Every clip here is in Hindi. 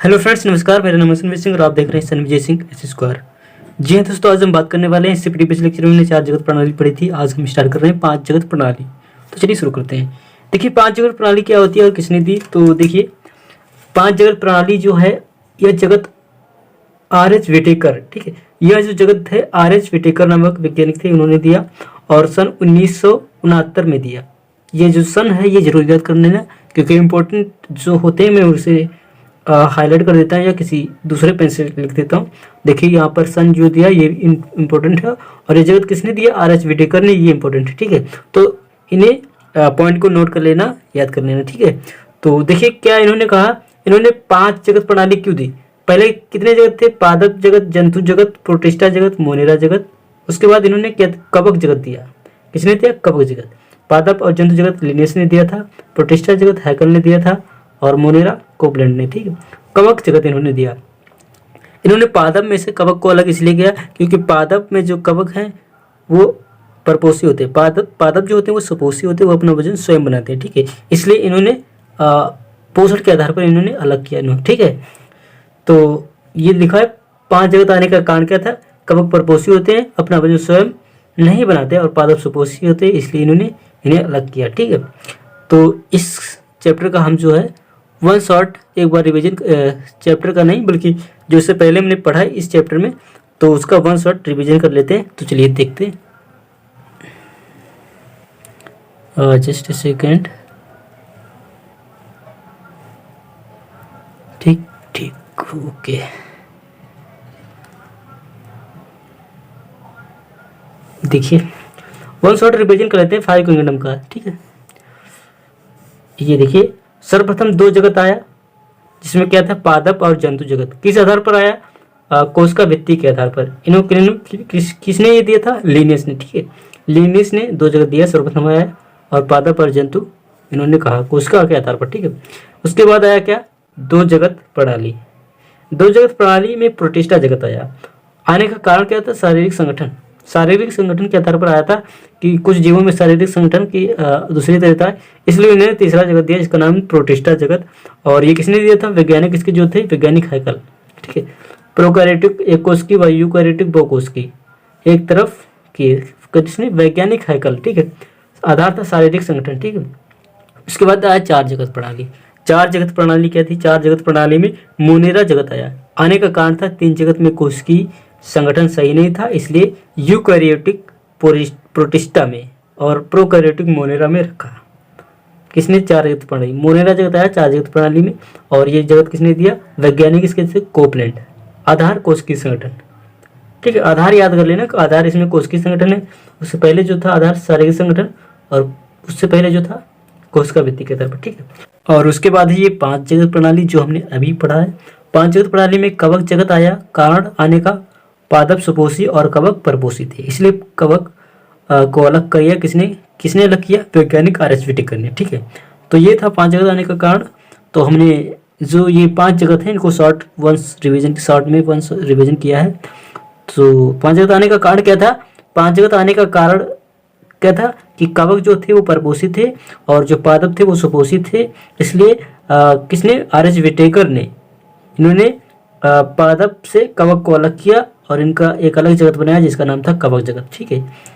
हेलो फ्रेंड्स, नमस्कार। मेरा नाम है सनवीर सिंह और आप देख रहे हैं सनविजय सिंह एस स्क्वायर। जी हाँ दोस्तों, आज हम बात करने वाले हैं। इससे प्रीवियस लेक्चर में हमने 4 जगत प्रणाली पढ़ी थी। आज हम स्टार्ट कर रहे हैं 5 जगत प्रणाली। तो चलिए शुरू करते हैं। देखिए 5 जगत प्रणाली क्या होती है और किसने दी। तो देखिए 5 जगत प्रणाली जो है यह जगत R.H. विटेकर, ठीक है, यह जो जगत है R.H. विटेकर नामक वैज्ञानिक थे, उन्होंने दिया और सन 1969 में दिया। ये जो सन है ये जरूर याद कर लेना, क्योंकि इम्पोर्टेंट जो होते हैं मैं उसे हाईलाइट कर देता हूँ या किसी दूसरे पेन से लिख देता हूँ। देखिए यहाँ पर सन जो दिया ये इम्पोर्टेंट है और ये जगत किसने दिया, R.H. विटेकर ने, ये इम्पोर्टेंट है, ठीक है। तो इन्हें पॉइंट को नोट कर लेना, याद कर लेना, ठीक है। तो देखिए क्या इन्होंने कहा, इन्होंने 5 जगत प्रणाली क्यों दी। पहले कितने जगत थे, पादप जगत, जंतु जगत, प्रोटिस्टा जगत, मोनेरा जगत। उसके बाद इन्होंने क्या कवक जगत दिया। किसने दिया, कवक जगत। पादप और जंतु जगत लिनियस ने दिया था, प्रोटिस्टा जगत हैकल ने दिया था और मोनेरा कोपलैंड ने, ठीक है। कवक जगत इन्होंने दिया। इन्होंने पादप में से कवक को अलग इसलिए किया क्योंकि पादप में जो कवक हैं वो परपोषी होते हैं, पादप जो होते हैं वो सपोषी होते हैं, वो अपना वजन स्वयं बनाते हैं, ठीक है। इसलिए इन्होंने पोषण के आधार पर इन्होंने अलग किया इन्होंने, ठीक है। तो ये लिखा है 5 जगत आने का कारण क्या था, कवक परपोषी होते हैं, अपना वजन स्वयं नहीं बनाते और पादप सपोषी होते हैं, इसलिए इन्होंने इन्हें अलग किया, ठीक है। तो इस चैप्टर का हम जो है वन शॉट एक बार रिवीजन, चैप्टर का नहीं बल्कि जो इससे पहले हमने पढ़ा है इस चैप्टर में, तो उसका वन शॉट रिवीजन कर लेते हैं। तो चलिए देखते हैं, जस्ट ए सेकेंड। ठीक ठीक, ओके। देखिए वन शॉट रिवीजन कर लेते हैं 5 किंगडम का, ठीक है। ये देखिए सर्वप्रथम 2 जगत आया जिसमें क्या था, पादप और जंतु जगत। किस आधार पर आया, कोशिका भित्ति के आधार पर। किसने ये दिया था, लिनियस ने, ठीक है। लिनियस ने 2 जगत दिया, सर्वप्रथम आया और पादप और जंतु इन्होंने कहा कोशिका के आधार पर, ठीक है। उसके बाद आया क्या, 2 जगत प्रणाली। 2 जगत प्रणाली में प्रोटिस्टा जगत आया। आने का कारण क्या था, शारीरिक संगठन। शारीरिक संगठन के आधार पर आया था कि कुछ जीवों में शारीरिक संगठन की दूसरी तरह है, इसलिए इन्होंने तीसरा जगत दिया जिसका नाम प्रोटिस्टा जगत। और ये किसने दिया था, वैज्ञानिक इसके जो थे, वैज्ञानिक हैकल, ठीक है। प्रोकैरियोटिक एक कोशिकी व यूकैरियोटिक बहुकोशिकी एक तरफ की, किसने, वैज्ञानिक हैकल, ठीक है। आधार था शारीरिक संगठन, ठीक है। उसके बाद आया 4 जगत प्रणाली। 4 जगत प्रणाली क्या थी, 4 जगत प्रणाली में मोनेरा जगत आया। आने का कारण था 3 जगत में कोशिकी संगठन सही नहीं था, इसलिए यूकैरियोटिक प्रोटिस्टा में और प्रोकैरियोटिक मोनेरा में रखा। किसने, 4 जगत प्रणाली, मोनेरा जगत आया 4 जगत प्रणाली में। और ये जगत किसने दिया, वैज्ञानिक इसके थे कोपलैंड। आधार कोशिकीय संगठन, ठीक है। आधार याद कर लेना, आधार इसमें कोशिकीय संगठन है। उससे पहले जो था आधार शारीरिक संगठन और उससे पहले जो था कोशिका भित्ति के आधार पर, ठीक है। और उसके बाद है ये 5 जगत प्रणाली जो हमने अभी पढ़ा है। 5 जगत प्रणाली में कवक जगत आया। कारण आने का, पादप सुपोषी और कवक परपोषी थे, इसलिए कवक को अलग किया। किसने अलग किया, वैज्ञानिक R.H. विटेकर ने, ठीक है। तो ये था 5 जगत आने का कारण। तो हमने जो ये 5 जगत हैं इनको शॉर्ट में वंस रिवीजन किया है। तो 5 जगत आने का कारण क्या था, 5 जगत आने का कारण क्या था कि कवक जो थे वो परपोषी थे और जो पादप थे वो सुपोषी थे, इसलिए किसने, R.H. विटेकर ने, इन्होंने पादप से कवक को अलग किया और इनका एक अलग जगत बनाया जिसका नाम था कवक जगत, ठीक है।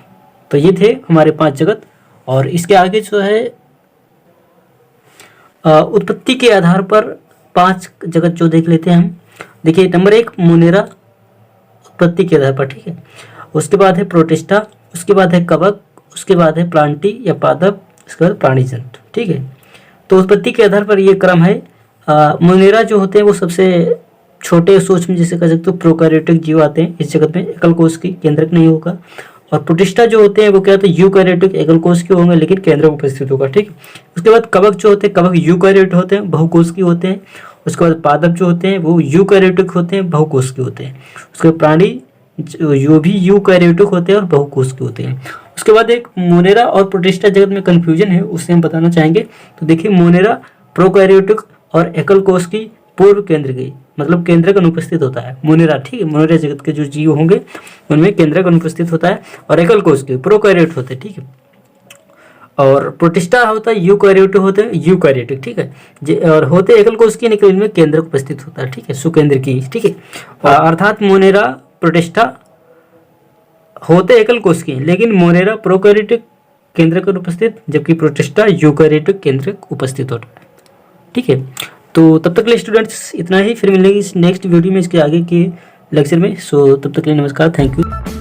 तो ये थे हमारे 5 जगत। और इसके आगे जो है उत्पत्ति के आधार पर 5 जगत जो देख लेते हैं हम। देखिए नंबर 1 मोनेरा, उत्पत्ति के आधार पर, ठीक है। उसके बाद है प्रोटिस्टा, उसके बाद है कवक, उसके बाद है प्लांटी या पादप, उसके बाद प्राणी जंतु, ठीक है। तो उत्पत्ति के आधार पर ये क्रम है। मोनेरा जो होते हैं वो सबसे छोटे सूक्ष्म, जिसे कह सकते हो प्रोकैरियोटिक जीव आते हैं इस जगत में, एकल कोश की, केंद्रक नहीं होगा। और प्रोटिस्टा जो होते हैं वो क्या होते हैं, यूकैरियोटिक, एकल कोश के होंगे लेकिन केंद्रक उपस्थित होगा, ठीक। उसके बाद कवक जो होते हैं, कवक यूकैरियोट होते हैं, बहुकोश की होते हैं। उसके बाद पादप जो होते हैं वो यूकैरियोटिक होते हैं, बहुकोश के होते हैं। उसके बाद प्राणी जो भी यूकैरियोटिक होते हैं और बहुकोश के होते हैं। उसके बाद एक मोनेरा और प्रोटिस्टा जगत में कंफ्यूजन है, उससे हम बताना चाहेंगे। तो देखिए मोनेरा प्रोकैरियोटिक और एकल कोश की पूर्व केंद्र की, मतलब केंद्रक अनुपस्थित होता है मोनेरा, ठीक है। मोनेरा जगत के जो जीव होंगे उनमें केंद्रक अनुपस्थित होता है और एकल कोश के प्रोकैरियोट होते हैं, ठीक है। और प्रोटिस्टा होता है यूकैरियोटिक होते हैं यूकैरियोटिक, ठीक है। और होते एकल कोशिकीय लेकिन इनमें केंद्रक उपस्थित होता है, ठीक है, सुकेंद्र की, ठीक है। अर्थात मोनेरा प्रोटिस्टा होते एकल कोशिकीय लेकिन मोनेरा प्रोकैरियोटिक केंद्रक उपस्थित, जबकि प्रोटिस्टा यूकैरियोटिक केंद्रक उपस्थित होता है, ठीक है। तो तब तक के लिए स्टूडेंट्स इतना ही, फिर मिलेंगे इस नेक्स्ट वीडियो में इसके आगे के लेक्चर में। सो तब तक के लिए नमस्कार, थैंक यू।